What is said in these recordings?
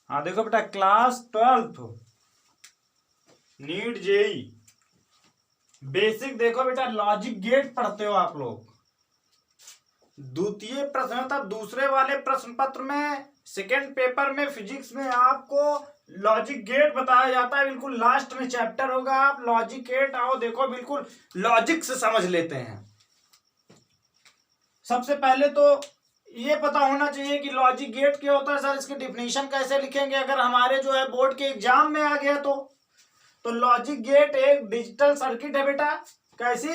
हाँ देखो बेटा, क्लास 12 नीट जेई बेसिक, देखो बेटा लॉजिक गेट पढ़ते हो आप लोग। द्वितीय प्रश्न मतलब दूसरे वाले प्रश्न पत्र में, सेकेंड पेपर में फिजिक्स में आपको लॉजिक गेट बताया जाता है। बिल्कुल लास्ट में चैप्टर होगा, आप लॉजिक गेट आओ देखो, बिल्कुल लॉजिक से समझ लेते हैं। सबसे पहले तो ये पता होना चाहिए कि लॉजिक गेट क्या होता है। सर इसकी डिफिनीशन कैसे लिखेंगे अगर हमारे जो है बोर्ड के एग्जाम में आ गया तो लॉजिक गेट एक डिजिटल सर्किट है बेटा। कैसी?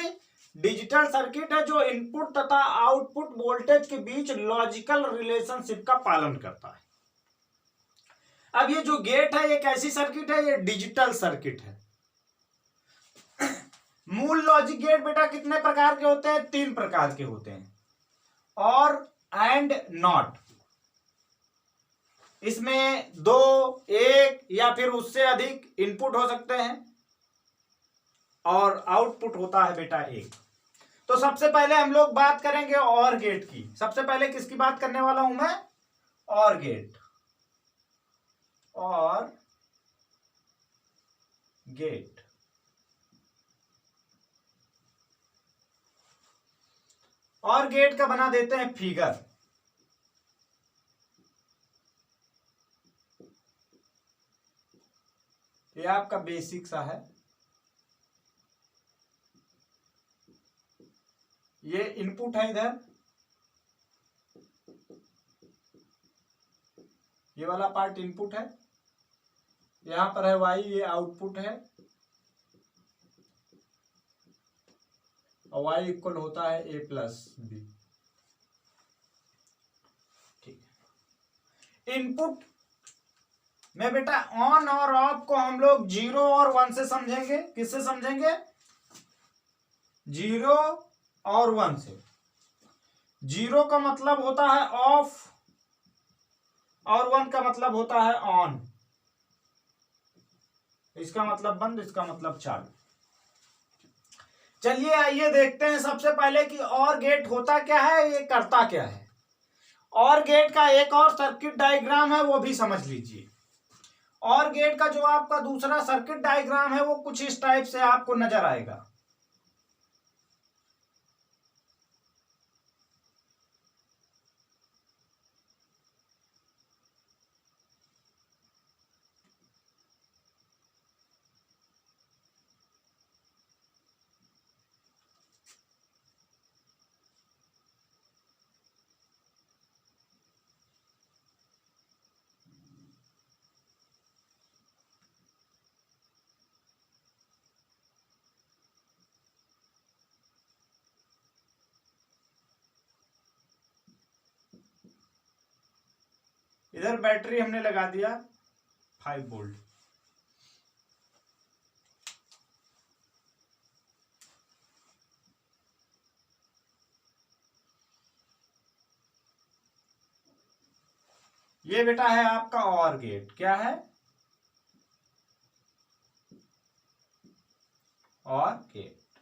डिजिटल सर्किट है जो इनपुट तथा आउटपुट वोल्टेज के बीच लॉजिकल रिलेशनशिप का पालन करता है। अब ये जो गेट है ये कैसी सर्किट है? ये डिजिटल सर्किट है। मूल लॉजिक गेट बेटा कितने प्रकार के होते हैं? 3 प्रकार के होते हैं। और एंड नॉट, इसमें 2, 1 या फिर उससे अधिक इनपुट हो सकते हैं और आउटपुट होता है बेटा 1। तो सबसे पहले हम लोग बात करेंगे और गेट की। सबसे पहले किसकी बात करने वाला हूं मैं? और गेट। और गेट और गेट का बना देते हैं फिगर। ये आपका बेसिक सा है। ये इनपुट है इधर, ये वाला पार्ट इनपुट है, यहां पर है y, ये आउटपुट है और y इक्वल होता है a प्लस बी। ठीक है। इनपुट में बेटा ऑन और ऑफ को हम लोग 0 और 1 से समझेंगे। किससे समझेंगे? 0 और 1 से। 0 का मतलब होता है ऑफ और 1 का मतलब होता है ऑन। इसका मतलब बंद, इसका मतलब चालू। चलिए आइए देखते हैं सबसे पहले कि और गेट होता क्या है, ये करता क्या है। और गेट का एक और सर्किट डायग्राम है, वो भी समझ लीजिए। और गेट का जो आपका दूसरा सर्किट डायग्राम है वो कुछ इस टाइप से आपको नजर आएगा। इधर बैटरी हमने लगा दिया 5 वोल्ट। ये बेटा है आपका और गेट। क्या है? और गेट।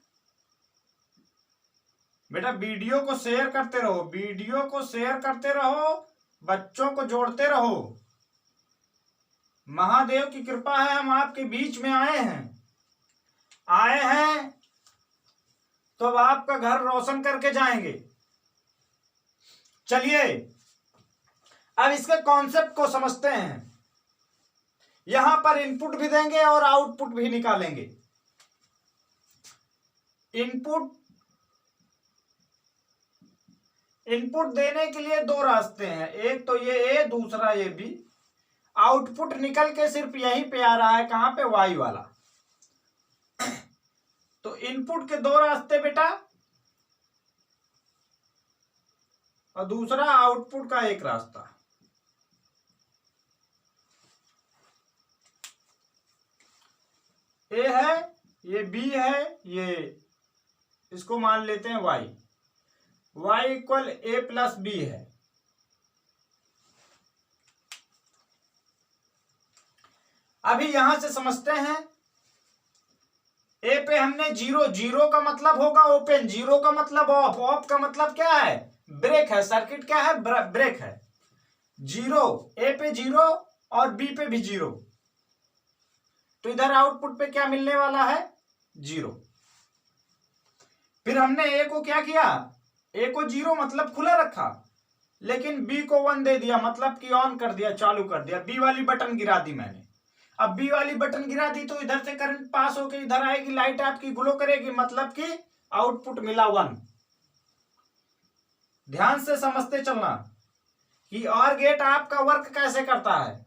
बेटा वीडियो को शेयर करते रहो, वीडियो को शेयर करते रहो, बच्चों को जोड़ते रहो। महादेव की कृपा है, हम आपके बीच में आए हैं तो अब आपका घर रोशन करके जाएंगे। चलिए अब इसके कॉन्सेप्ट को समझते हैं। यहां पर इनपुट भी देंगे और आउटपुट भी निकालेंगे। इनपुट देने के लिए 2 रास्ते हैं, एक तो ये ए, दूसरा ये बी। आउटपुट निकल के सिर्फ यहीं पे आ रहा है, कहां पे? वाई वाला। तो इनपुट के 2 रास्ते बेटा और दूसरा आउटपुट का एक रास्ता। ए है, ये बी है, ये इसको मान लेते हैं वाई। y इक्वल ए प्लस बी है। अभी यहां से समझते हैं। ए पे हमने 0, 0 का मतलब होगा ओपन, 0 का मतलब ऑफ, ऑफ का मतलब क्या है? ब्रेक है। सर्किट क्या है? ब्रेक है। 0, ए पे 0 और बी पे भी 0, तो इधर आउटपुट पे क्या मिलने वाला है? 0। फिर हमने ए को क्या किया? ए को 0 मतलब खुला रखा, लेकिन बी को 1 दे दिया, मतलब कि ऑन कर दिया, चालू कर दिया। बी वाली बटन गिरा दी मैंने। अब बी वाली बटन गिरा दी तो इधर से करंट पास होकर इधर आएगी, लाइट आपकी ग्लो करेगी, मतलब कि आउटपुट मिला 1। ध्यान से समझते चलना कि और गेट आपका वर्क कैसे करता है।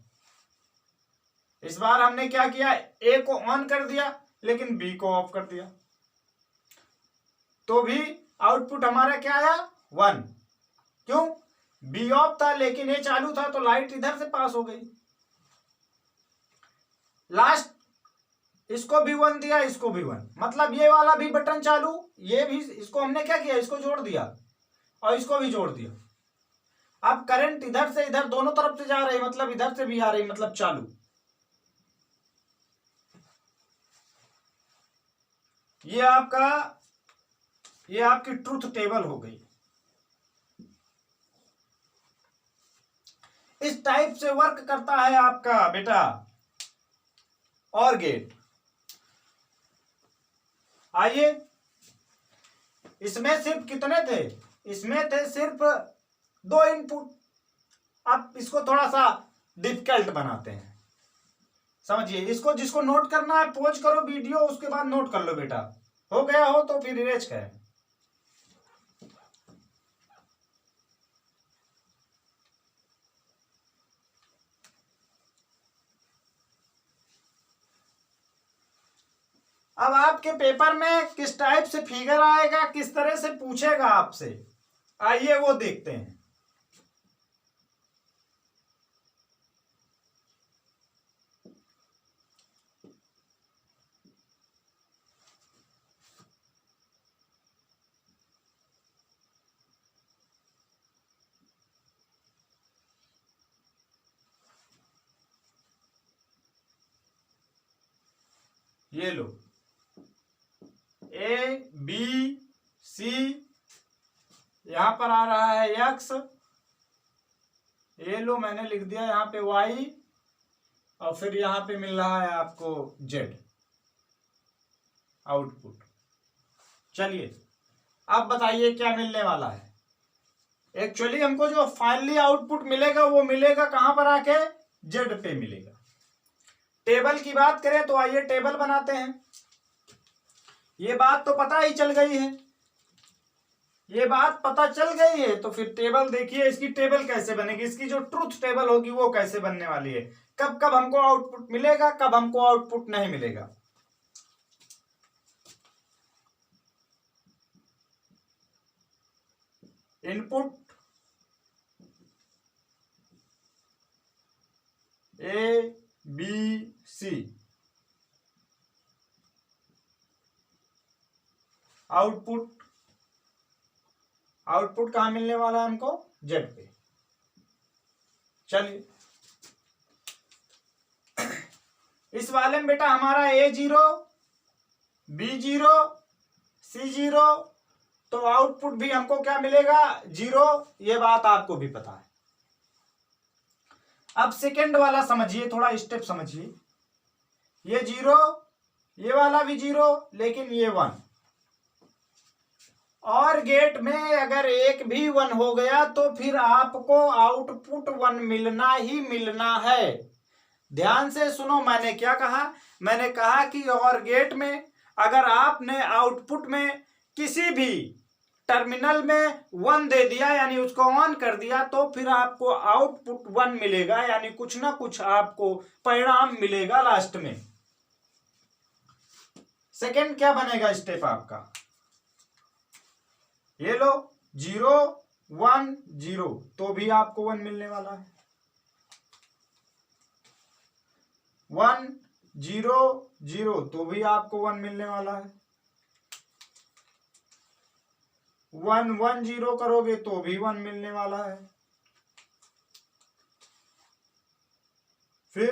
इस बार हमने क्या किया? ए को ऑन कर दिया, लेकिन बी को ऑफ कर दिया, तो भी आउटपुट हमारा क्या आया? 1। क्यों? बी ऑफ था लेकिन ए चालू था, तो लाइट इधर से पास हो गई। लास्ट इसको भी 1 दिया, इसको भी 1, मतलब ये वाला भी बटन चालू, ये भी, इसको हमने क्या किया? इसको जोड़ दिया और इसको भी जोड़ दिया। अब करंट इधर से इधर दोनों तरफ से जा रही, मतलब इधर से भी आ रही, मतलब चालू। ये आपकी ट्रूथ टेबल हो गई। इस टाइप से वर्क करता है आपका बेटा और गेट। आइए, इसमें सिर्फ कितने थे? इसमें थे सिर्फ 2 इनपुट। अब इसको थोड़ा सा डिफिकल्ट बनाते हैं, समझिए इसको। जिसको नोट करना है पॉज करो वीडियो, उसके बाद नोट कर लो बेटा। हो गया हो तो फिर इरेज करें। अब आपके पेपर में किस टाइप से फिगर आएगा, किस तरह से पूछेगा आपसे, आइए वो देखते हैं। ये लो, ए बी सी, यहां पर आ रहा है एक्स, ये लो मैंने लिख दिया यहां पे वाई, और फिर यहां पे मिल रहा है आपको जेड आउटपुट। चलिए अब बताइए क्या मिलने वाला है। एक्चुअली हमको जो फाइनली आउटपुट मिलेगा वो मिलेगा कहां पर आके? जेड पे मिलेगा। टेबल की बात करें तो आइए टेबल बनाते हैं। ये बात तो पता ही चल गई है, ये बात पता चल गई है, तो फिर टेबल देखिए इसकी टेबल कैसे बनेगी, इसकी जो ट्रूथ टेबल होगी वो कैसे बनने वाली है। कब कब हमको आउटपुट मिलेगा, कब हमको आउटपुट नहीं मिलेगा। Input A B C, output कहां मिलने वाला है हमको? जेड पे। चलिए इस वाले में बेटा हमारा A0 B0 C0, तो आउटपुट भी हमको क्या मिलेगा? 0। ये बात आपको भी पता है। अब सेकेंड वाला समझिए, थोड़ा स्टेप समझिए। ये 0, ये वाला भी 0, लेकिन ये 1। और गेट में अगर एक भी 1 हो गया तो फिर आपको आउटपुट 1 मिलना ही मिलना है। ध्यान से सुनो, मैंने क्या कहा? मैंने कहा कि और गेट में अगर आपने आउटपुट में किसी भी टर्मिनल में 1 दे दिया, यानी उसको ऑन कर दिया, तो फिर आपको आउटपुट 1 मिलेगा, यानी कुछ ना कुछ आपको परिणाम मिलेगा लास्ट में। सेकेंड क्या बनेगा स्टेप आपका? ये लो 0 1 0, तो भी आपको 1 मिलने वाला है। 1 0 0, तो भी आपको 1 मिलने वाला है। 1 1 0 करोगे तो भी 1 मिलने वाला है। फिर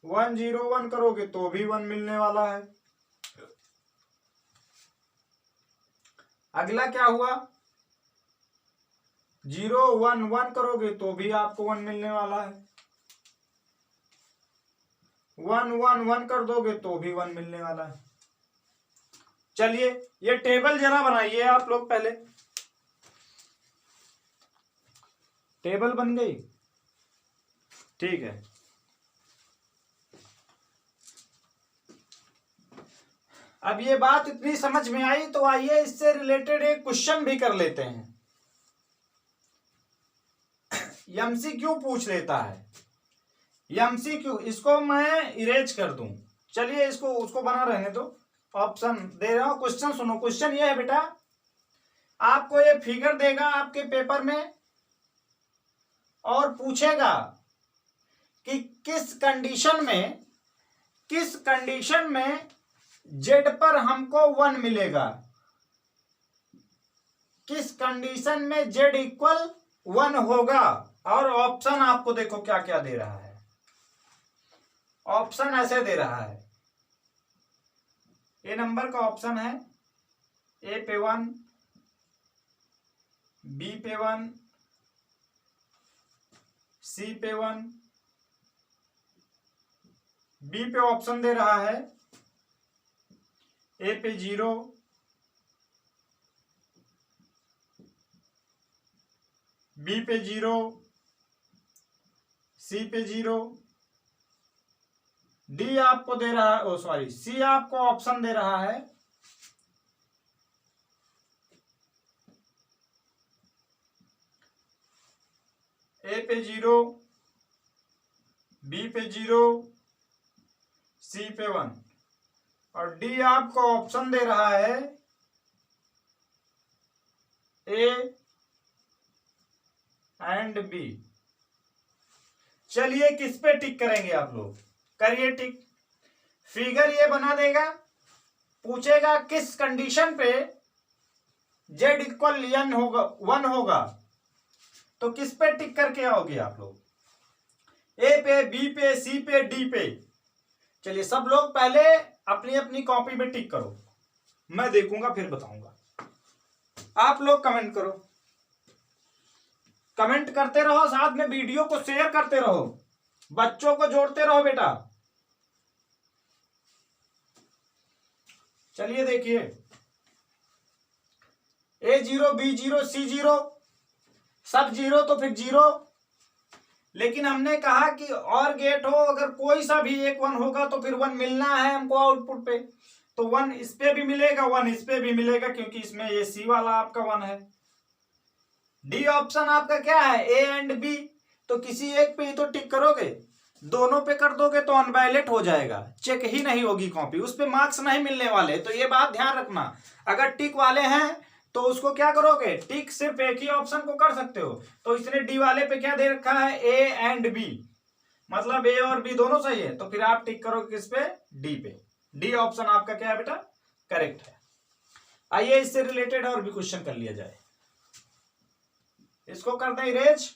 1 0 1 करोगे तो भी 1 मिलने वाला है। अगला क्या हुआ? 0 1 1 करोगे तो भी आपको 1 मिलने वाला है। 1 1 1 कर दोगे तो भी 1 मिलने वाला है। चलिए ये टेबल जरा बनाइए आप लोग, पहले टेबल बन गई, ठीक है। अब ये बात इतनी समझ में आई तो आइए इससे रिलेटेड एक क्वेश्चन भी कर लेते हैं। एमसीक्यू पूछ लेता है, एमसीक्यू, इसको मैं इरेज कर दूं। चलिए इसको उसको बना रहने दो, ऑप्शन दे रहा हूं। क्वेश्चन सुनो, क्वेश्चन ये है बेटा, आपको ये फिगर देगा आपके पेपर में और पूछेगा कि किस कंडीशन में जेड पर हमको 1 मिलेगा, किस कंडीशन में जेड इक्वल 1 होगा। और ऑप्शन आपको देखो क्या क्या दे रहा है। ऑप्शन ऐसे दे रहा है, ए नंबर का ऑप्शन है, ए पे 1, बी पे 1, सी पे 1, बी पे ऑप्शन दे रहा है ए पे 0, बी पे 0, सी पे 0, डी आपको दे रहा है, ओ सॉरी, सी आपको ऑप्शन दे रहा है ए पे 0, बी पे 0, सी पे 1, और डी आपको ऑप्शन दे रहा है ए एंड बी। चलिए किस पे टिक करेंगे आप लोग, करिए टिक। फिगर ये बना देगा, पूछेगा किस कंडीशन पे जेड इक्वल 1 होगा, तो किस पे टिक करके आओगे आप लोग, ए पे, बी पे, सी पे, डी पे। चलिए सब लोग पहले अपनी अपनी कॉपी में टिक करो, मैं देखूंगा फिर बताऊंगा। आप लोग कमेंट करो, कमेंट करते रहो, साथ में वीडियो को शेयर करते रहो, बच्चों को जोड़ते रहो बेटा। चलिए देखिए, A0, B0, C0 सब 0 तो फिर 0, लेकिन हमने कहा कि और गेट हो, अगर कोई सा भी एक 1 होगा तो फिर 1 मिलना है हमको आउटपुट पे, तो 1 इस पे भी मिलेगा, 1 इस पे भी मिलेगा, क्योंकि इसमें ये सी वाला आपका 1 है। डी ऑप्शन आपका क्या है, ए एंड बी, तो किसी एक पे ही तो टिक करोगे, दोनों पे कर दोगे तो अनवैलिड हो जाएगा, चेक ही नहीं होगी कॉपी, उस पे मार्क्स नहीं मिलने वाले। तो ये बात ध्यान रखना, अगर टिक वाले हैं तो उसको क्या करोगे, टिक सिर्फ एक ही ऑप्शन को कर सकते हो। तो इसने डी वाले पे क्या दे रखा है, ए एंड बी, मतलब ए और बी दोनों सही है, तो फिर आप टिक करोगे किस पे, डी पे। डी ऑप्शन आपका क्या है बेटा, करेक्ट है। आइए इससे रिलेटेड और भी क्वेश्चन कर लिया जाए, इसको कर दें इरेज।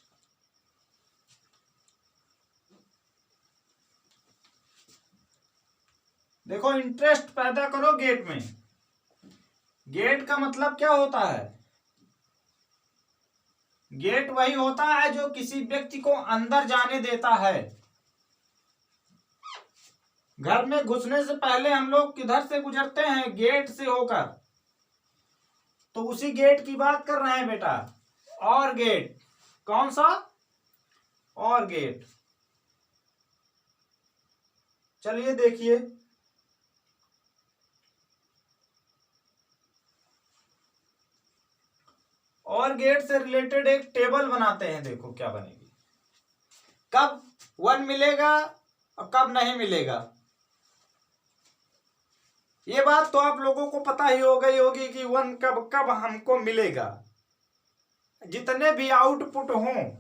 देखो इंटरेस्ट पैदा करो गेट में। गेट का मतलब क्या होता है, गेट वही होता है जो किसी व्यक्ति को अंदर जाने देता है। घर में घुसने से पहले हम लोग किधर से गुजरते हैं, गेट से होकर, तो उसी गेट की बात कर रहे हैं बेटा। और गेट कौन सा, और गेट। चलिए देखिए, और गेट से रिलेटेड एक टेबल बनाते हैं, देखो क्या बनेगी, कब 1 मिलेगा और कब नहीं मिलेगा। ये बात तो आप लोगों को पता ही हो गई होगी कि 1 कब कब हमको मिलेगा। जितने भी आउटपुट हों,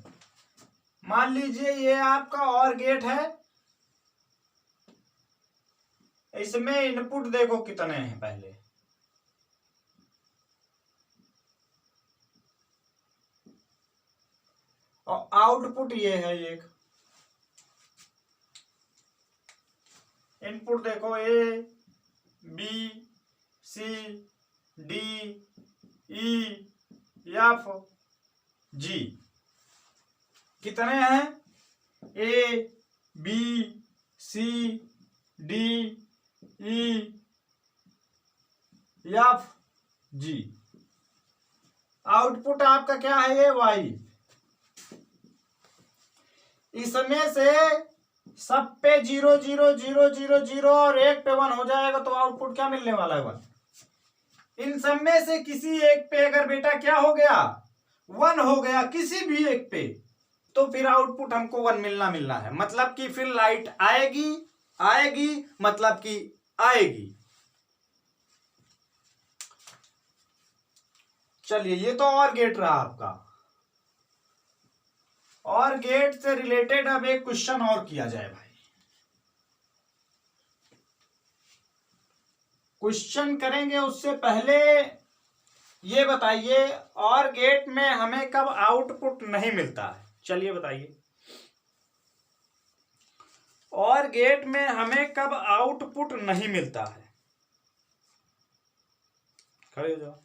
मान लीजिए ये आपका और गेट है, इसमें इनपुट देखो कितने हैं पहले, और आउटपुट ये है एक। इनपुट देखो A B C D E F G, कितने हैं, A B C D E F G. Output आपका क्या है, ये वाई। इसमें से सब पे 0 0 0 0 0 और एक पे 1 हो जाएगा तो आउटपुट क्या मिलने वाला है, 1। इन सब में से किसी एक पे अगर बेटा क्या हो गया, 1 हो गया किसी भी एक पे, तो फिर आउटपुट हमको 1 मिलना है। मतलब कि फिर लाइट आएगी मतलब कि आएगी। चलिए, ये तो और गेट रहा आपका। और गेट से रिलेटेड अब एक क्वेश्चन और किया जाए भाई। क्वेश्चन करेंगे उससे पहले ये बताइए, और गेट में हमें कब आउटपुट नहीं मिलता है? चलिए बताइए, और गेट में हमें कब आउटपुट नहीं मिलता है? खड़े हो जाओ।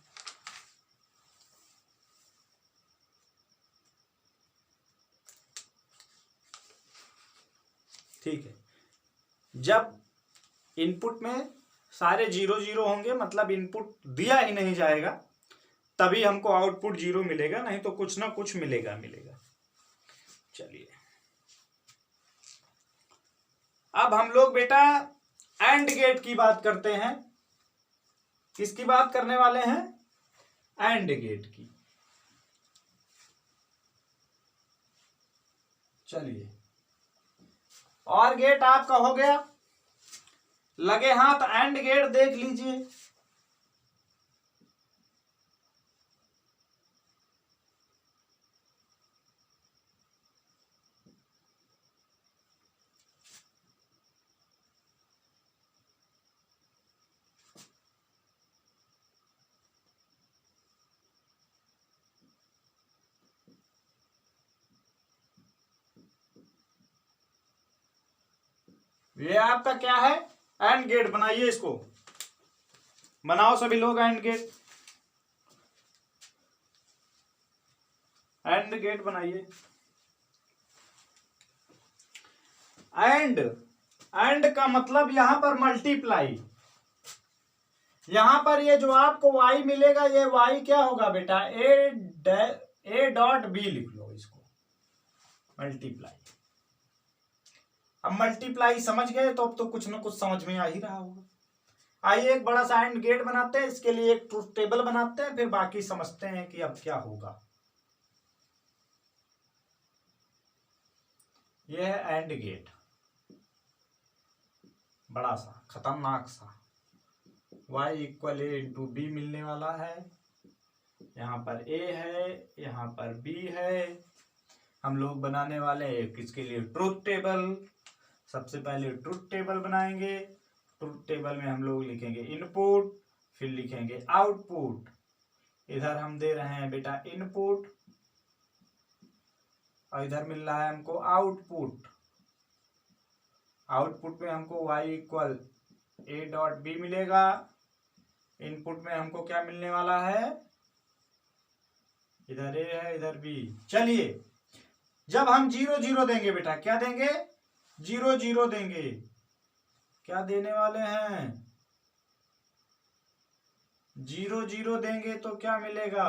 ठीक है, जब इनपुट में सारे 0 0 होंगे, मतलब इनपुट दिया ही नहीं जाएगा, तभी हमको आउटपुट 0 मिलेगा, नहीं तो कुछ ना कुछ मिलेगा। चलिए, अब हम लोग बेटा एंड गेट की बात करते हैं। किसकी बात करने वाले हैं? एंड गेट की। चलिए, और गेट आपका हो गया, लगे हाथ एंड गेट देख लीजिए। ये आपका क्या है? And gate. बनाइए इसको, बनाओ सभी लोग एंड गेट। एंड गेट बनाइए। एंड का मतलब यहां पर मल्टीप्लाई। यहां पर ये जो आपको y मिलेगा, ये y क्या होगा बेटा? ए डॉट बी लिख लो इसको, मल्टीप्लाई। अब मल्टीप्लाई समझ गए तो अब तो कुछ ना कुछ समझ में आ ही रहा होगा। आइए एक बड़ा सा एंड गेट बनाते हैं, इसके लिए एक ट्रुथ टेबल बनाते हैं, फिर बाकी समझते हैं कि अब क्या होगा। यह है एंड गेट, बड़ा सा खतरनाक सा। y इक्वल ए इंटू बी मिलने वाला है। यहाँ पर a है, यहाँ पर b है। हम लोग बनाने वाले हैं किसके लिए? Truth table. सबसे पहले ट्रुथ टेबल बनाएंगे। ट्रुथ टेबल में हम लोग लिखेंगे इनपुट, फिर लिखेंगे आउटपुट। इधर हम दे रहे हैं बेटा इनपुट, और इधर मिल रहा है हमको आउटपुट। आउटपुट में हमको y equal A dot B मिलेगा। इनपुट में हमको क्या मिलने वाला है? इधर ए है, इधर बी। चलिए, जब हम 0 0 देंगे बेटा, क्या देंगे? 0 0 देंगे। क्या देने वाले हैं? 0 0 देंगे तो क्या मिलेगा?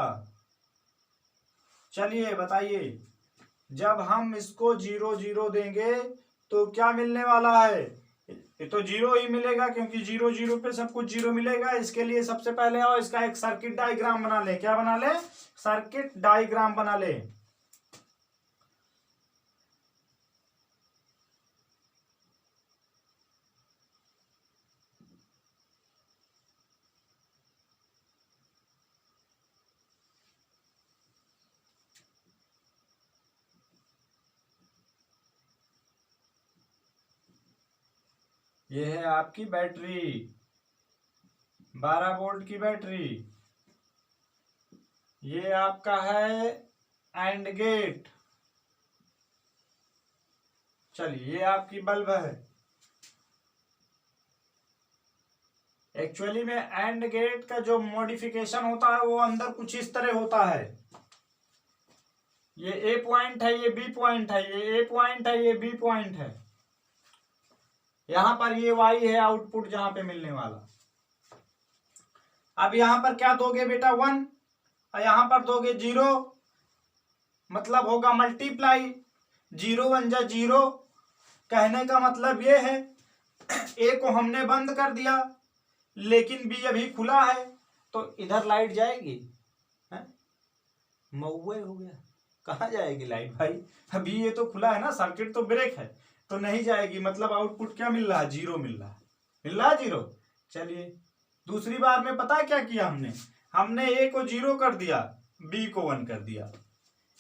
चलिए बताइए, जब हम इसको 0 0 देंगे तो क्या मिलने वाला है? ये तो 0 ही मिलेगा, क्योंकि 0 0 पे सब कुछ 0 मिलेगा। इसके लिए सबसे पहले और इसका एक सर्किट डायग्राम बना ले। क्या बना ले? सर्किट डायग्राम बना ले। ये है आपकी बैटरी, 12 वोल्ट की बैटरी। ये आपका है एंड गेट। चलिए, ये आपकी बल्ब है। एक्चुअली में एंड गेट का जो मॉडिफिकेशन होता है वो अंदर कुछ इस तरह होता है। ये ए पॉइंट है, ये बी पॉइंट है, ये ए पॉइंट है, ये बी पॉइंट है। यहां पर ये y है आउटपुट जहां पे मिलने वाला। अब यहां पर क्या दोगे बेटा 1 और यहां पर दोगे 0, मतलब होगा मल्टीप्लाई, 0 1 जा 0। कहने का मतलब ये है ए को हमने बंद कर दिया लेकिन बी अभी खुला है, तो इधर लाइट जाएगी? मऊए हो गया, कहाँ जाएगी लाइट भाई? अभी ये तो खुला है ना, सर्किट तो ब्रेक है, तो नहीं जाएगी। मतलब आउटपुट क्या मिल रहा है? 0 मिल रहा है। मिल रहा है 0। चलिए दूसरी बार में पता है क्या किया हमने ए को 0 कर दिया, बी को 1 कर दिया।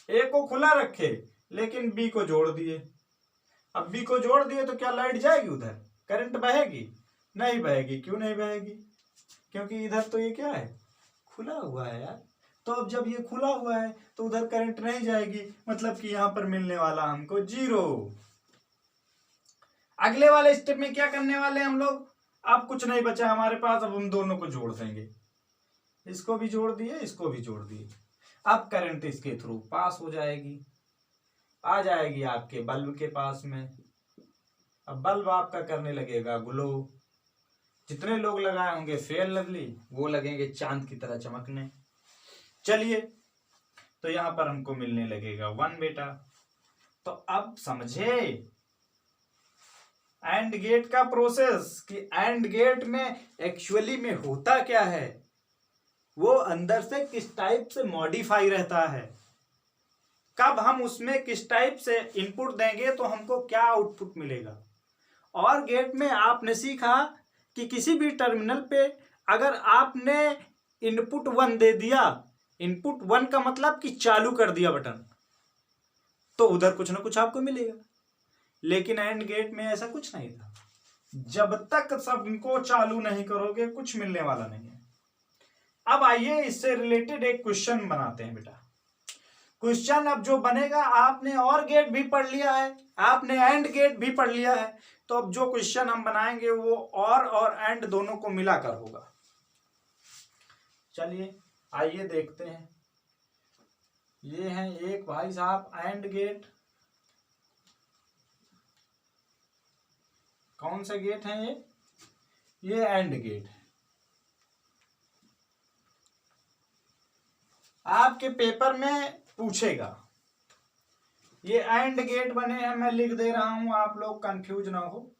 ए को खुला रखे लेकिन बी को जोड़ दिए। अब बी को जोड़ दिए तो क्या लाइट जाएगी? उधर करंट बहेगी? नहीं बहेगी। क्यों नहीं बहेगी? क्योंकि इधर तो ये क्या है? खुला हुआ है यार। तो अब जब ये खुला हुआ है तो उधर करंट नहीं जाएगी, मतलब कि यहां पर मिलने वाला हमको 0। अगले वाले स्टेप में क्या करने वाले हम लोग? अब कुछ नहीं बचा हमारे पास, अब हम दोनों को जोड़ देंगे। इसको भी जोड़ दिए, इसको भी जोड़ दिए। अब करंट इसके थ्रू पास हो जाएगी, आ जाएगी आपके बल्ब के पास में। अब बल्ब आपका करने लगेगा ग्लो। जितने लोग लगाए होंगे फेयर लवली, वो लगेंगे चांद की तरह चमकने। चलिए तो यहां पर हमको मिलने लगेगा 1 बेटा। तो अब समझे एंड गेट का प्रोसेस कि एंड गेट में एक्चुअली में होता क्या है, वो अंदर से किस टाइप से मॉडिफाई रहता है, कब हम उसमें किस टाइप से इनपुट देंगे तो हमको क्या आउटपुट मिलेगा। और गेट में आपने सीखा कि किसी भी टर्मिनल पे अगर आपने इनपुट 1 दे दिया, इनपुट 1 का मतलब कि चालू कर दिया बटन, तो उधर कुछ ना कुछ आपको मिलेगा। लेकिन एंड गेट में ऐसा कुछ नहीं था। जब तक सबको चालू नहीं करोगे कुछ मिलने वाला नहीं है। अब आइए इससे रिलेटेड एक क्वेश्चन बनाते हैं बेटा। क्वेश्चन अब जो बनेगा, आपने और गेट भी पढ़ लिया है, आपने एंड गेट भी पढ़ लिया है, तो अब जो क्वेश्चन हम बनाएंगे वो और एंड दोनों को मिलाकर होगा। चलिए आइए देखते हैं। ये है एक भाई साहब एंड गेट। कौन से गेट है ये एंड गेट है। आपके पेपर में पूछेगा, ये एंड गेट बने हैं, मैं लिख दे रहा हूं, आप लोग कंफ्यूज ना हो।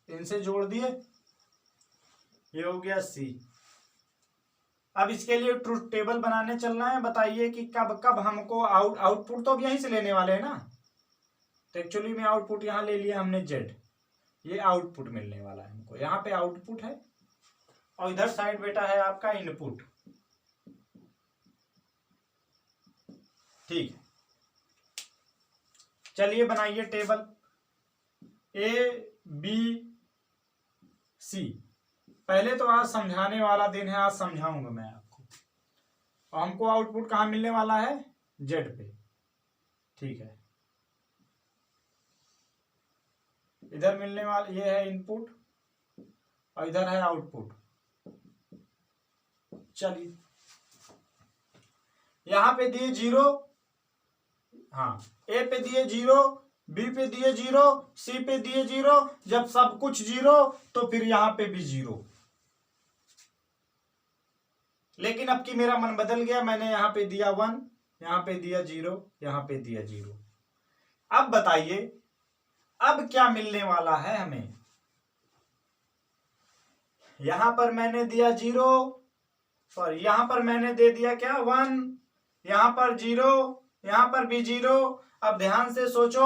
इनसे जोड़ दिए, ये हो गया सी। अब इसके लिए ट्रुथ टेबल बनाने चलना है। बताइए कि कब कब हमको आउटपुट तो अब यहीं से लेने वाले हैं ना, तो एक्चुअली में आउटपुट यहां ले लिया हमने जेड, ये आउटपुट मिलने वाला है हमको। यहाँ पे आउटपुट है और इधर साइड बेटा है आपका इनपुट। ठीक है, चलिए बनाइए टेबल ए बी सी। पहले तो आज समझाने वाला दिन है, आज समझाऊंगा मैं आपको। और हमको आउटपुट कहाँ मिलने वाला है? जेड पे। ठीक है, इधर मिलने वाला ये है इनपुट और इधर है आउटपुट। चलिए यहां पे दिए 0, हाँ ए पे दिए 0, बी पे दिए 0, सी पे दिए 0। जब सब कुछ 0 तो फिर यहां पे भी 0। लेकिन अब की मेरा मन बदल गया, मैंने यहां पे दिया 1, यहां पे दिया 0, यहां पे दिया 0। अब बताइए अब क्या मिलने वाला है हमें? यहां पर मैंने दिया 0, सॉरी यहां पर मैंने दे दिया क्या 1, यहां पर 0, यहां पर भी 0। अब ध्यान से सोचो,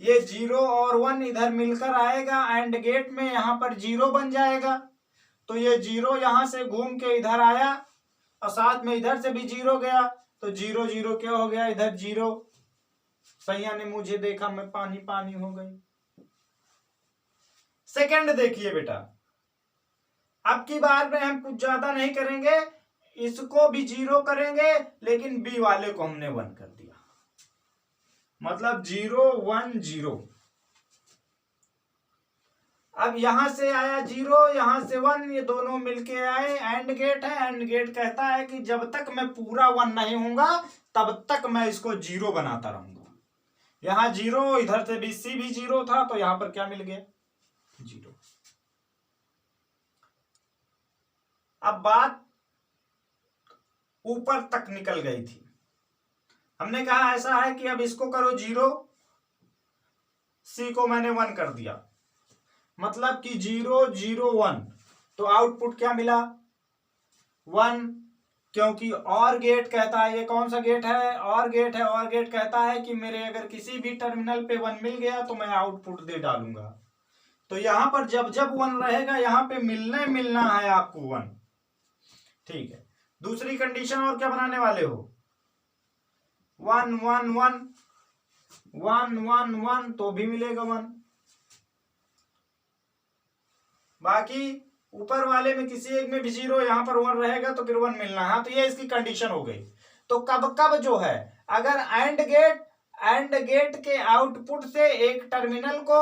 ये 0 और 1 इधर मिलकर आएगा एंड गेट में, यहां पर 0 बन जाएगा। तो ये 0 यहां से घूम के इधर आया और साथ में इधर से भी 0 गया, तो 0 0 क्या हो गया? इधर 0। सैया ने मुझे देखा, मैं पानी पानी हो गई। सेकंड देखिए बेटा, अब की बार में हम कुछ ज्यादा नहीं करेंगे, इसको भी 0 करेंगे लेकिन बी वाले को हमने 1 कर दिया, मतलब 0 1 0। अब यहां से आया 0, यहां से 1, ये दोनों मिलके आए, एंड गेट है। एंड गेट कहता है कि जब तक मैं पूरा 1 नहीं होऊंगा तब तक मैं इसको 0 बनाता रहूंगा। यहां 0, इधर से भी सी भी 0 था, तो यहां पर क्या मिल गया? 0। अब बात ऊपर तक निकल गई थी। हमने कहा ऐसा है कि अब इसको करो 0, सी को मैंने 1 कर दिया, मतलब कि 0 0 1, तो आउटपुट क्या मिला? 1, क्योंकि और गेट कहता है, ये कौन सा गेट है? और गेट है। और गेट कहता है कि मेरे अगर किसी भी टर्मिनल पे 1 मिल गया तो मैं आउटपुट दे डालूंगा। तो यहां पर जब जब 1 रहेगा यहां पे मिलना है आपको 1। ठीक है, दूसरी कंडीशन और क्या बनाने वाले हो? 1 1 1 1 1 1, तो भी मिलेगा 1। बाकी ऊपर वाले में किसी एक में भी 0, यहां पर 1 रहेगा तो फिर 1 मिलना है। हाँ, तो ये इसकी कंडीशन हो गई। तो कब कब जो है, अगर एंड गेट के आउटपुट से एक टर्मिनल को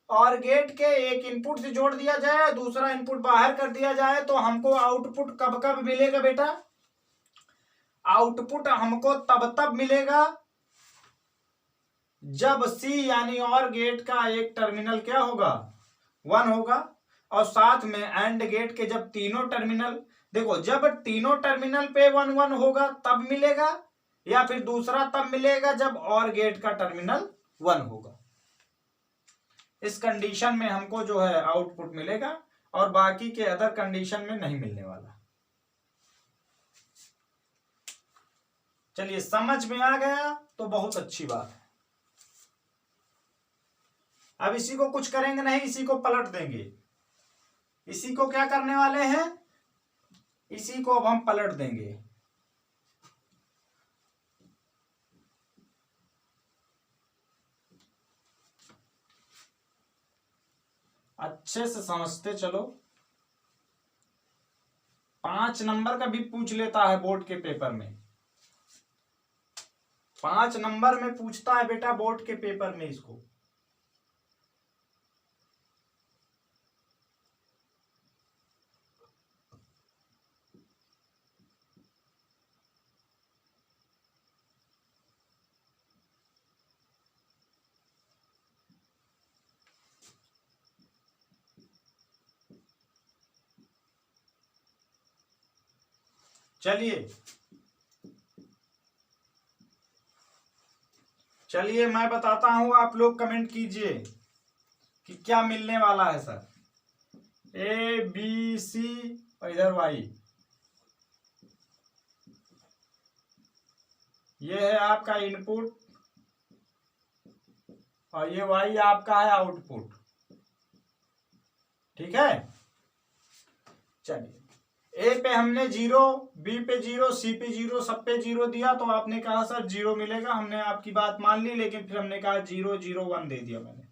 और गेट के एक इनपुट से जोड़ दिया जाए, दूसरा इनपुट बाहर कर दिया जाए, तो हमको आउटपुट कब कब मिलेगा बेटा? आउटपुट हमको तब मिलेगा जब सी यानी और गेट का एक टर्मिनल क्या होगा? 1 होगा। और साथ में एंड गेट के जब तीनों टर्मिनल, देखो जब तीनों टर्मिनल पे 1 1 होगा तब मिलेगा, या फिर दूसरा तब मिलेगा जब और गेट का टर्मिनल 1 होगा। इस कंडीशन में हमको जो है आउटपुट मिलेगा, और बाकी के अदर कंडीशन में नहीं मिलने वाला। चलिए, समझ में आ गया तो बहुत अच्छी बात है। अब इसी को कुछ करेंगे नहीं, इसी को पलट देंगे। इसी को क्या करने वाले हैं? इसी को अब हम पलट देंगे। अच्छे से समझते चलो। 5 नंबर का भी पूछ लेता है बोर्ड के पेपर में। 5 नंबर में पूछता है बेटा बोर्ड के पेपर में इसको। चलिए मैं बताता हूं, आप लोग कमेंट कीजिए कि क्या मिलने वाला है सर। ए बी सी और इधर वाई, ये है आपका इनपुट और ये वाई आपका है आउटपुट। ठीक है, चलिए ए पे हमने 0, बी पे 0, सी पे 0, सब पे 0 दिया, तो आपने कहा सर 0 मिलेगा। हमने आपकी बात मान ली, लेकिन फिर हमने कहा 0 0 1 दे दिया मैंने।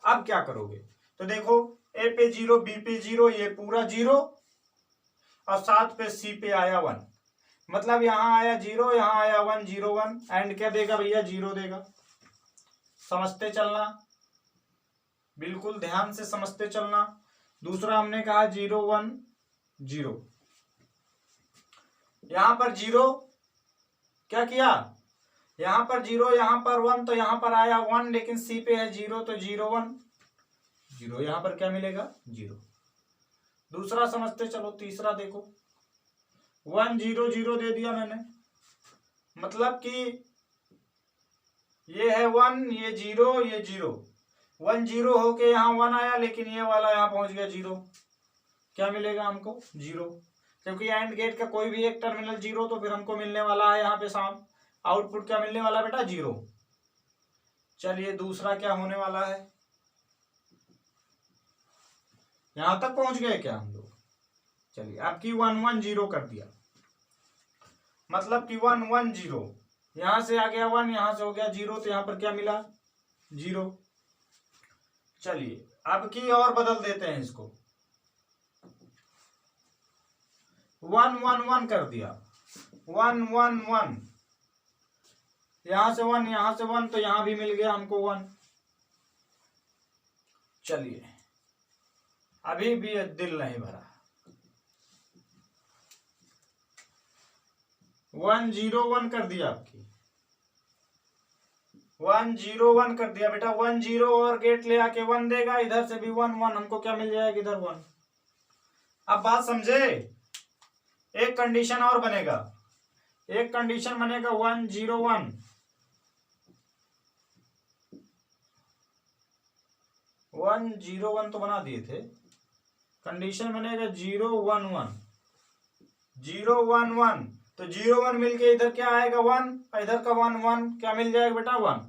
अब क्या करोगे? तो देखो ए पे 0, बी पे 0, ये पूरा 0, और साथ पे सी पे आया 1, मतलब यहां आया 0, यहां आया 1 0 1, एंड क्या देगा भैया? 0 देगा। समझते चलना, बिल्कुल ध्यान से समझते चलना। दूसरा हमने कहा 0 1 0, यहां पर 0 क्या किया? यहां पर 0, यहां पर 1, तो यहां पर आया 1, लेकिन सी पे है 0, तो 0 1 0, यहां पर क्या मिलेगा? 0। दूसरा समझते चलो। तीसरा देखो, 1 0 0 दे दिया मैंने, मतलब कि ये है 1, ये 0, ये 0, 1 0 होके यहाँ 1 आया, लेकिन ये वाला यहाँ पहुंच गया 0। क्या मिलेगा हमको? 0, क्योंकि एंड गेट का कोई भी एक टर्मिनल 0, तो फिर हमको मिलने वाला है यहाँ पे शाम आउटपुट क्या मिलने वाला बेटा? 0। चलिए दूसरा क्या होने वाला है? यहां तक पहुंच गए क्या हम लोग? चलिए, आपकी 1 1 0 कर दिया, मतलब कि 1 1 0, यहां से आ गया 1, यहां से हो गया 0, तो यहां पर क्या मिला? 0। चलिए अब की और बदल देते हैं इसको, 1 1 1 कर दिया, 1 1 1, यहां से 1, यहां से 1, तो यहां भी मिल गया हमको 1। चलिए अभी भी दिल नहीं भरा। 101 कर दिया, आपकी 101 कर दिया बेटा। 10 और गेट ले आके 1 देगा, इधर से भी 1 1, हमको क्या मिल जाएगा इधर 1। अब बात समझे, एक कंडीशन और बनेगा, एक कंडीशन बनेगा 101 101 तो बना दिए थे। कंडीशन बनेगा 011 011, तो 01 मिलके इधर क्या आएगा 1, इधर का 1 1 क्या मिल जाएगा बेटा 1।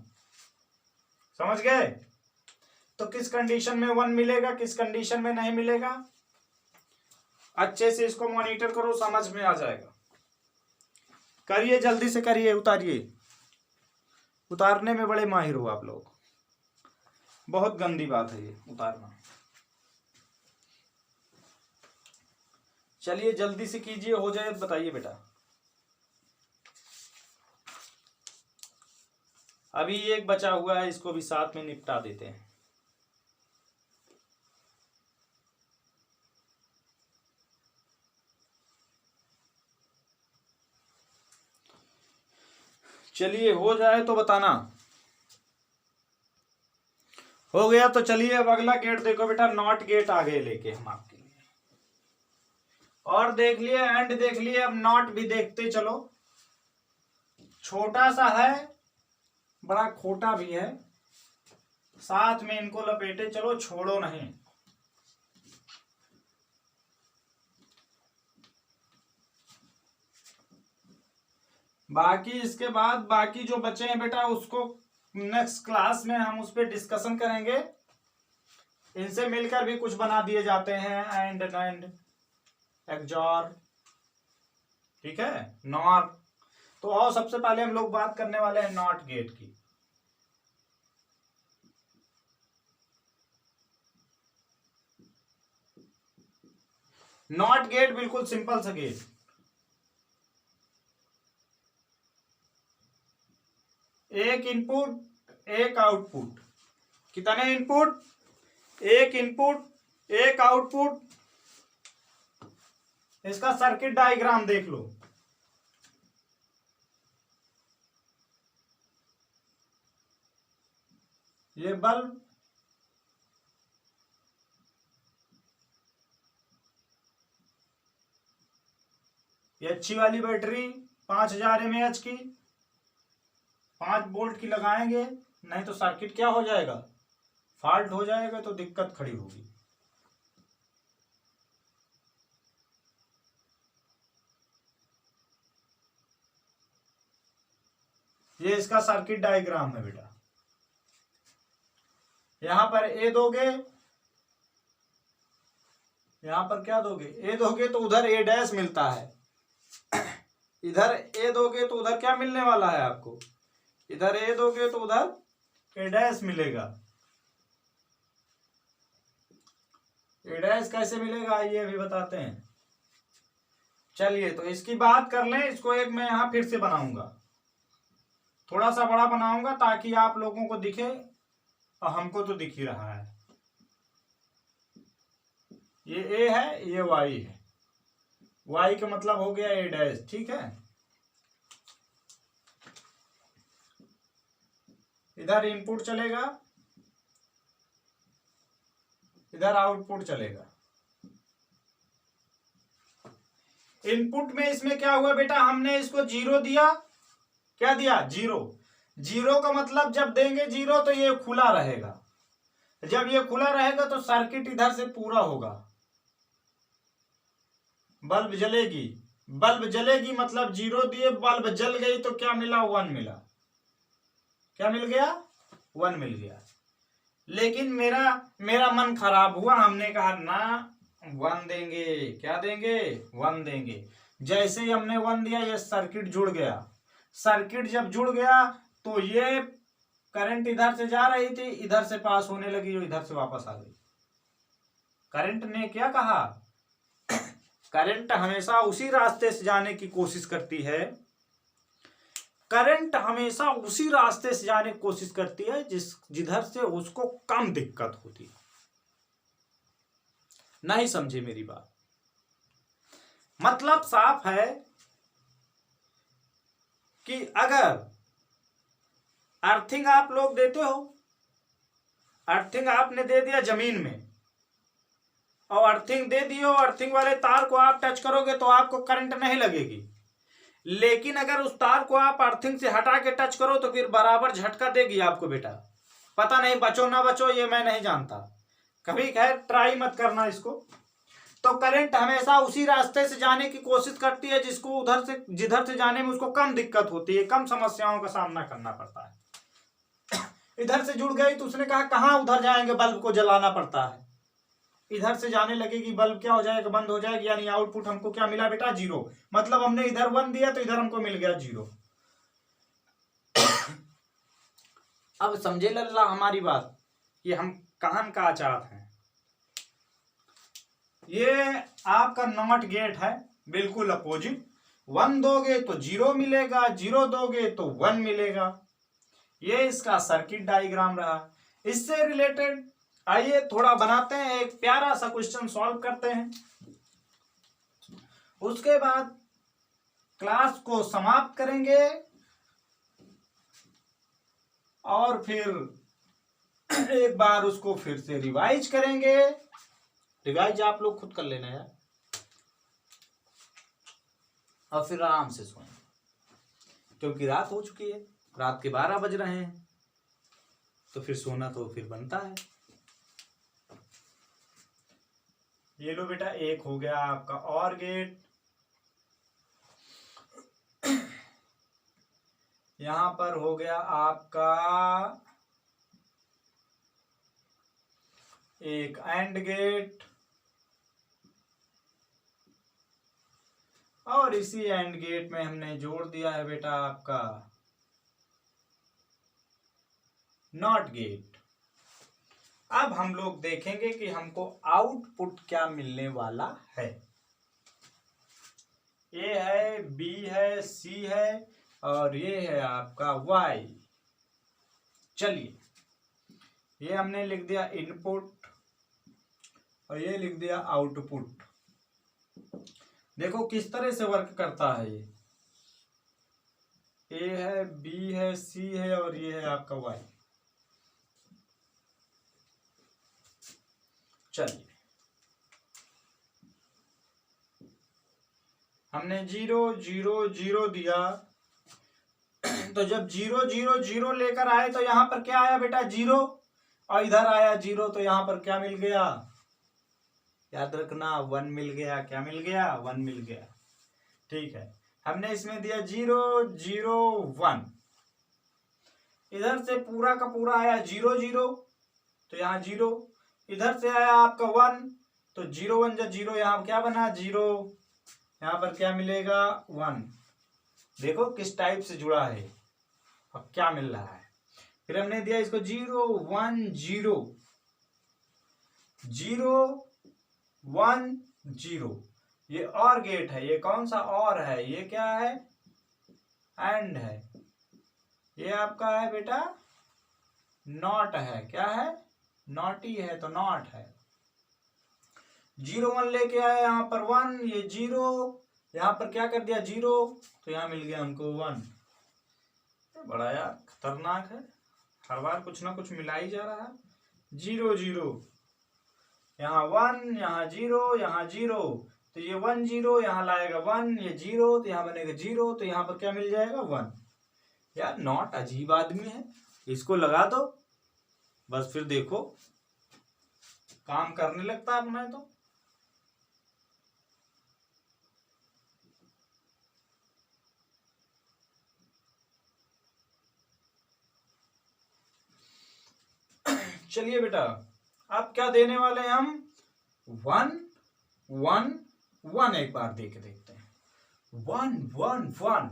समझ गए? तो किस कंडीशन में 1 मिलेगा, किस कंडीशन में नहीं मिलेगा, अच्छे से इसको मॉनिटर करो, समझ में आ जाएगा। करिए, जल्दी से करिए, उतारिए। उतारने में बड़े माहिर हो आप लोग, बहुत गंदी बात है ये उतारना। चलिए जल्दी से कीजिए, हो जाए तो बताइए बेटा। अभी एक बचा हुआ है, इसको भी साथ में निपटा देते हैं। चलिए हो जाए तो बताना। हो गया तो चलिए अब अगला गेट देखो बेटा, नॉट गेट आ गए लेके हम आपके लिए। और देख लिए, एंड देख लिए, अब नॉट भी देखते चलो। छोटा सा है, बड़ा खोटा भी है, साथ में इनको लपेटे चलो, छोड़ो नहीं। बाकी इसके बाद बाकी जो बचे हैं बेटा, उसको नेक्स्ट क्लास में हम उस पर डिस्कशन करेंगे। इनसे मिलकर भी कुछ बना दिए जाते हैं, एंड एक्सॉर, ठीक है, नॉर। तो और सबसे पहले हम लोग बात करने वाले हैं नॉट गेट की। नॉट गेट बिल्कुल सिंपल सा गेट, एक इनपुट एक आउटपुट। कितने इनपुट? एक इनपुट एक आउटपुट। इसका सर्किट डायग्राम देख लो। ये बल्ब, ये अच्छी वाली बैटरी 5000 mAh की, 5 वोल्ट की लगाएंगे, नहीं तो सर्किट क्या हो जाएगा, फॉल्ट हो जाएगा, तो दिक्कत खड़ी होगी। ये इसका सर्किट डायग्राम है बेटा। यहां पर ए दोगे, यहां पर क्या दोगे, ए दोगे तो उधर ए डैश मिलता है। इधर ए दोगे तो उधर क्या मिलने वाला है आपको, इधर ए दोगे तो उधर ए डैश मिलेगा। ए डैश कैसे मिलेगा आइए अभी बताते हैं। चलिए तो इसकी बात कर लें, इसको एक मैं यहां फिर से बनाऊंगा, थोड़ा सा बड़ा बनाऊंगा ताकि आप लोगों को दिखे, और हमको तो दिख ही रहा है। ये ए है, ये वाई है, वाई का मतलब हो गया ए डैश, ठीक है। इधर इनपुट चलेगा, इधर आउटपुट चलेगा। इनपुट में इसमें क्या हुआ बेटा, हमने इसको 0 दिया, क्या दिया 0। 0 का मतलब जब देंगे 0 तो ये खुला रहेगा, जब ये खुला रहेगा तो सर्किट इधर से पूरा होगा। बल्ब जलेगी, बल्ब जलेगी मतलब 0 दिए, बल्ब जल गई तो क्या मिला 1 मिला, क्या मिल गया 1 मिल गया। लेकिन मेरा मन खराब हुआ, हमने कहा ना 1 देंगे, क्या देंगे 1 देंगे। जैसे ही हमने 1 दिया ये सर्किट जुड़ गया, सर्किट जब जुड़ गया तो ये करंट इधर से जा रही थी, इधर से पास होने लगी, जो इधर से वापस आ गई। करंट ने क्या कहा, करंट हमेशा उसी रास्ते से जाने की कोशिश करती है, करंट हमेशा उसी रास्ते से जाने की कोशिश करती है जिधर से उसको कम दिक्कत होती है। नहीं समझे मेरी बात। मतलब साफ है कि अगर अर्थिंग आप लोग देते हो, अर्थिंग आपने दे दिया जमीन में और अर्थिंग दे दियो, अर्थिंग वाले तार को आप टच करोगे तो आपको करंट नहीं लगेगी। लेकिन अगर उस तार को आप अर्थिंग से हटा के टच करो तो फिर बराबर झटका देगी आपको बेटा। पता नहीं बचो ना बचो ये मैं नहीं जानता, कभी खैर ट्राई मत करना इसको। तो करंट हमेशा उसी रास्ते से जाने की कोशिश करती है जिसको उधर से जिधर से जाने में उसको कम दिक्कत होती है, कम समस्याओं का सामना करना पड़ता है। इधर से जुड़ गई तो उसने कहा कहाँ उधर जाएंगे, बल्ब को जलाना पड़ता है। इधर से जाने लगेगी बल्ब क्या हो जाएगा, बंद हो जाएगी, यानी आउटपुट हमको क्या मिला बेटा, 0। मतलब हमने इधर 1 दिया तो इधर हमको मिल गया 0। अब समझे लल्ला हमारी बात, ये हम कहां का चाहते हैं। ये आपका नॉट गेट है, बिल्कुल अपोजिट। 1 दोगे तो 0 मिलेगा, 0 दोगे तो 1 मिलेगा। ये इसका सर्किट डायग्राम रहा। इससे रिलेटेड आइए थोड़ा बनाते हैं, एक प्यारा सा क्वेश्चन सॉल्व करते हैं। उसके बाद क्लास को समाप्त करेंगे और फिर एक बार उसको फिर से रिवाइज करेंगे। रिवाइज आप लोग खुद कर लेना यार, और फिर आराम से सोएं, क्योंकि रात हो चुकी है, रात के 12 बज रहे हैं, तो फिर सोना तो फिर बनता है। ये लो बेटा, एक हो गया आपका और गेट। यहां पर हो गया आपका एक एंड गेट, और इसी एंड गेट में हमने जोड़ दिया है बेटा आपका नॉट गेट। अब हम लोग देखेंगे कि हमको आउटपुट क्या मिलने वाला है। ए है, बी है, सी है, और ये है आपका वाई। चलिए, ये हमने लिख दिया इनपुट और ये लिख दिया आउटपुट। देखो किस तरह से वर्क करता है ये। ए है, बी है, सी है, और ये है आपका वाई। चलिए, हमने 0 0 0 दिया, तो जब 0 0 0 लेकर आए तो यहां पर क्या आया बेटा 0, और इधर आया 0, तो यहां पर क्या मिल गया, याद रखना 1 मिल गया। क्या मिल गया, 1 मिल गया। ठीक है, हमने इसमें दिया 0 0 1, इधर से पूरा का पूरा आया 0 0, तो यहाँ 0, इधर से आया आपका 1, तो 0 1 जा 0, यहाँ क्या बना 0, यहाँ पर क्या मिलेगा 1। देखो किस टाइप से जुड़ा है, अब क्या मिल रहा है। फिर हमने दिया इसको 0 1 0 0 1 0, ये और गेट है। ये कौन सा और है, ये क्या है, एंड है। ये आपका है बेटा नॉट है। क्या है, नॉट ही है, तो नॉट है। 0 1 लेके आया यहाँ पर 1, ये 0, यहाँ पर क्या कर दिया 0, तो यहाँ मिल गया हमको 1। बड़ा यार खतरनाक है, हर बार कुछ ना कुछ मिला ही जा रहा है। 0 0, यहाँ 1, यहाँ 0, यहाँ 0, तो ये 1 0, यहाँ लाएगा 1, ये 0, तो यहाँ बनेगा 0, तो यहाँ पर क्या मिल जाएगा 1। यार नॉट अजीब आदमी है, इसको लगा दो बस, फिर देखो काम करने लगता है अपना। तो चलिए बेटा, अब क्या देने वाले हैं हम, 1 1 1, एक बार दे के देखते हैं। 1 1 1,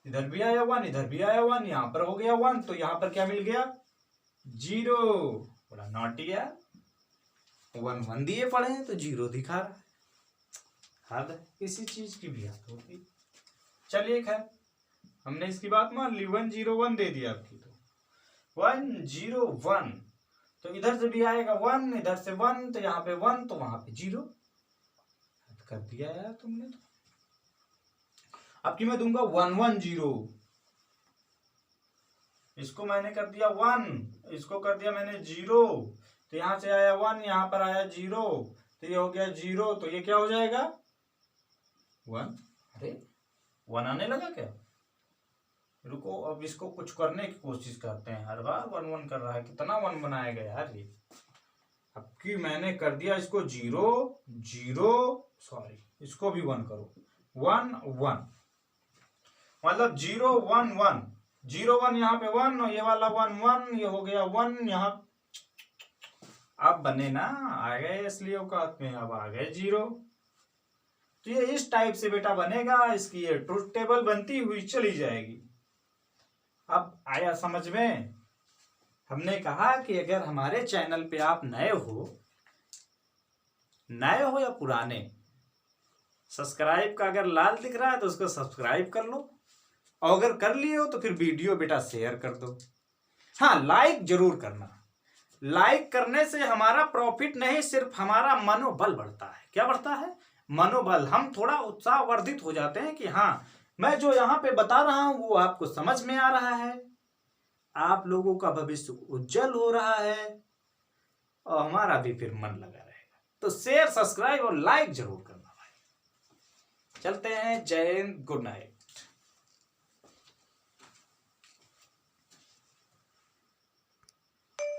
इधर भी आया 1, इधर भी आया 1, यहां पर हो गया 1, तो यहां पर क्या मिल गया 0। बड़ा नॉटी है, 1 1 दिए पड़े हैं तो 0 दिखा रहा है। हद है, किसी चीज की भी हद होती। चलिए खैर, हमने इसकी बात मान ली, 1 0 1 दे दिया आपकी, तो 1 0 1, तो इधर से भी आएगा 1, इधर से 1, तो यहाँ पे 1, तो वहां पे 0 कर दिया यार तुमने तो। अब की मैं दूंगा 1 1 0, इसको मैंने कर दिया 1, इसको कर दिया मैंने 0, तो यहां से आया 1, यहां पर आया 0, तो ये हो गया 0, तो ये क्या हो जाएगा 1। अरे 1 आने लगा क्या? रुको, अब इसको कुछ करने की कोशिश करते हैं। हर बार 1 1 कर रहा है, कितना 1 बनाएगा यार ये। अब की मैंने कर दिया इसको 0 0, सॉरी इसको भी 1 करो, 1 1, मतलब 0 1 1 0 1, यहाँ पे 1, और ये वाला 1 1, ये हो गया 1 यहाँ। अब बने ना, आ गए असली औकात में, अब आ गए 0। तो ये इस टाइप से बेटा बनेगा, इसकी ये ट्रुथ टेबल बनती हुई चली जाएगी। अब आया समझ में? हमने कहा कि अगर हमारे चैनल पे आप नए हो या पुराने, सब्सक्राइब का अगर लाल दिख रहा है तो उसको सब्सक्राइब कर लो, और अगर कर लिए हो तो फिर वीडियो बेटा शेयर कर दो। हाँ, लाइक जरूर करना। लाइक करने से हमारा प्रॉफिट नहीं, सिर्फ हमारा मनोबल बढ़ता है। क्या बढ़ता है? मनोबल। हम थोड़ा उत्साहवर्धित हो जाते हैं कि हाँ, मैं जो यहाँ पे बता रहा हूं वो आपको समझ में आ रहा है, आप लोगों का भविष्य उज्जवल हो रहा है, और हमारा भी फिर मन लगा रहेगा। तो शेयर, सब्सक्राइब और लाइक जरूर करना भाई। चलते हैं, जय हिंद, गुड नाइट।